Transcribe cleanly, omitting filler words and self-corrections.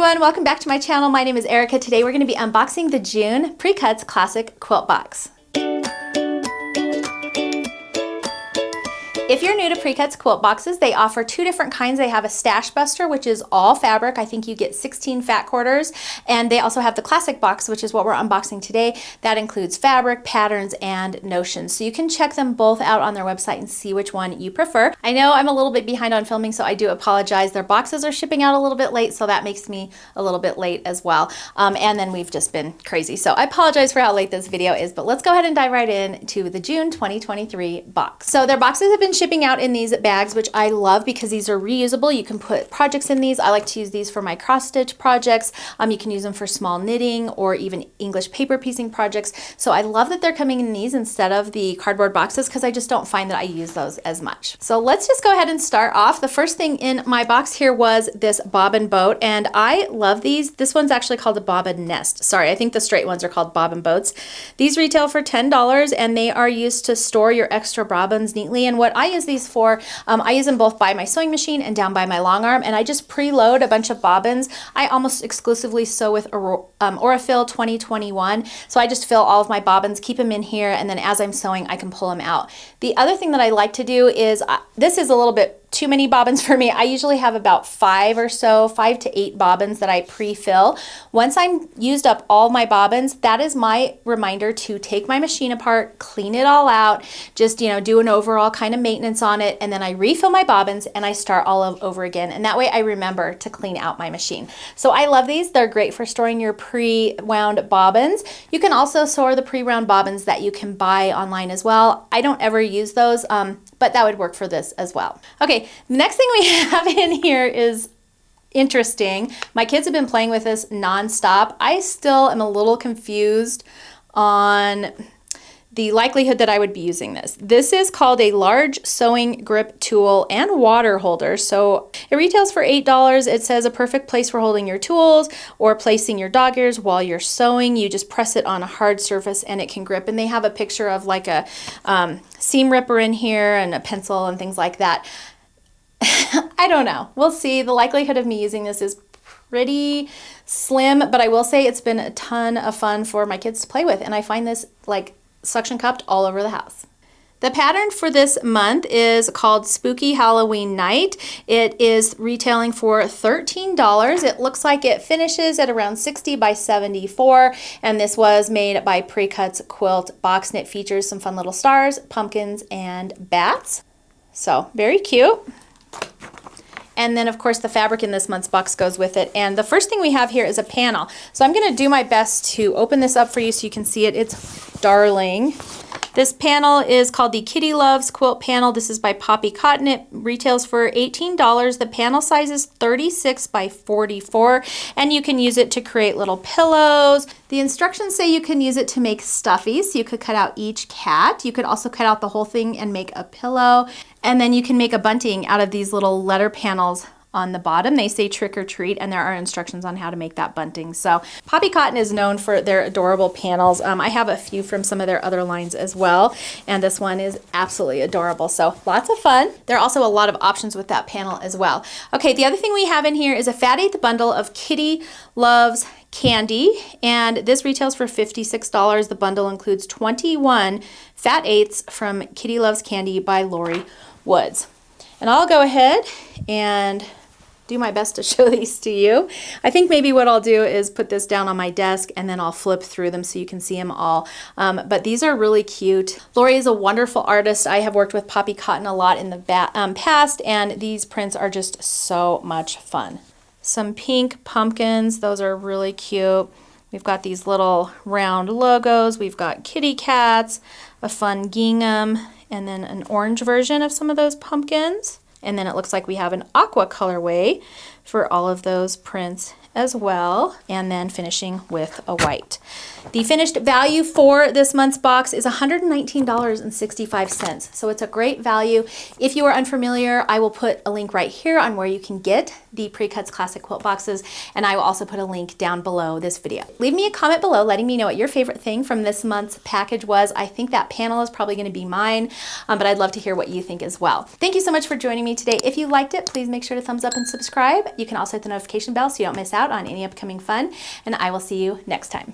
everyone, welcome back to my channel. My name is Erica. Today we're going to be unboxing the June PreCuts Classic Quilt Box. If you're new to PreCuts quilt boxes, they offer two different kinds. They have a Stash Buster, which is all fabric. I think you get 16 fat quarters. And they also have the Classic Box, which is what we're unboxing today. That includes fabric, patterns, and notions. So you can check them both out on their website and see which one you prefer. I know I'm a little bit behind on filming, so I do apologize. Their boxes are shipping out a little bit late, so that makes me a little bit late as well. And then we've just been crazy. So I apologize for how late this video is, but let's go ahead and dive right in to the June 2023 box. So their boxes have been shipping out in these bags, which I love because these are reusable. You can put projects in these. I like to use these for my cross stitch projects. You can use them for small knitting or even English paper piecing projects. So I love that they're coming in these instead of the cardboard boxes because I just don't find that I use those as much. So let's just go ahead and start off. The first thing in my box here was this bobbin boat, and I love these. This one's actually called a bobbin nest. Sorry, I think the straight ones are called bobbin boats. These retail for $10 and they are used to store your extra bobbins neatly. And what I use these for, I use them both by my sewing machine and down by my long arm, and I just preload a bunch of bobbins. I almost exclusively sew with Aurifil 2021, so I just fill all of my bobbins, keep them in here, and then as I'm sewing I can pull them out. The other thing that I like to do is, this is a little bit too many bobbins for me. I usually have about 5 to 8 bobbins that I pre-fill. Once I'm used up all my bobbins, that is my reminder to take my machine apart, clean it all out, just do an overall kind of maintenance on it, and then I refill my bobbins and I start all over again. And that way I remember to clean out my machine. So I love these. They're great for storing your pre-wound bobbins. You can also store the pre-wound bobbins that you can buy online as well. I don't ever use those, but that would work for this as well. Okay, the next thing we have in here is interesting. My kids have been playing with this nonstop. I still am a little confused on the likelihood that I would be using this. This is called a large sewing grip tool and water holder. So it retails for $8. It says a perfect place for holding your tools or placing your dog ears while you're sewing. You just press it on a hard surface and it can grip. And they have a picture of like a seam ripper in here and a pencil and things like that. I don't know. We'll see. The likelihood of me using this is pretty slim, but I will say it's been a ton of fun for my kids to play with. And I find this like suction cupped all over the house. The pattern for this month is called Spooky Halloween Night. It is retailing for $13. It looks like it finishes at around 60 by 74, and this was made by PreCuts Quilt Box Knit. Features some fun little stars, pumpkins, and bats. So very cute. And then of course the fabric in this month's box goes with it. And the first thing we have here is a panel. So I'm going to do my best to open this up for you so you can see it. It's darling. This panel is called the Kitty Loves Quilt Panel. This is by Poppy Cotton. It retails for $18. The panel size is 36 by 44, and you can use it to create little pillows. The instructions say you can use it to make stuffies. So you could cut out each cat. You could also cut out the whole thing and make a pillow. And then you can make a bunting out of these little letter panels on the bottom. They say trick or treat, and there are instructions on how to make that bunting. So Poppy Cotton is known for their adorable panels. I have a few from some of their other lines as well, and this one is absolutely adorable. So lots of fun. There are also a lot of options with that panel as well. Okay, the other thing we have in here is a Fat 8th bundle of Kitty Loves Candy, and this retails for $56. The bundle includes 21 Fat 8ths from Kitty Loves Candy by Lori Woods. And I'll go ahead and do my best to show these to you. I think maybe what I'll do is put this down on my desk and then I'll flip through them so you can see them all. But these are really cute. Lori is a wonderful artist. I have worked with Poppy Cotton a lot in the past, and these prints are just so much fun. Some pink pumpkins, those are really cute. We've got these little round logos. We've got kitty cats, a fun gingham, and then an orange version of some of those pumpkins. And then it looks like we have an aqua colorway for all of those prints as well, and then finishing with a white. The finished value for this month's box is $119.65, so it's a great value. If you are unfamiliar, I will put a link right here on where you can get the PreCuts Classic Quilt boxes, and I will also put a link down below this video. Leave me a comment below letting me know what your favorite thing from this month's package was. I think that panel is probably going to be mine, but I'd love to hear what you think as well. Thank you so much for joining me today. If you liked it, please make sure to thumbs up and subscribe. You can also hit the notification bell so you don't miss out on any upcoming fun, and I will see you next time.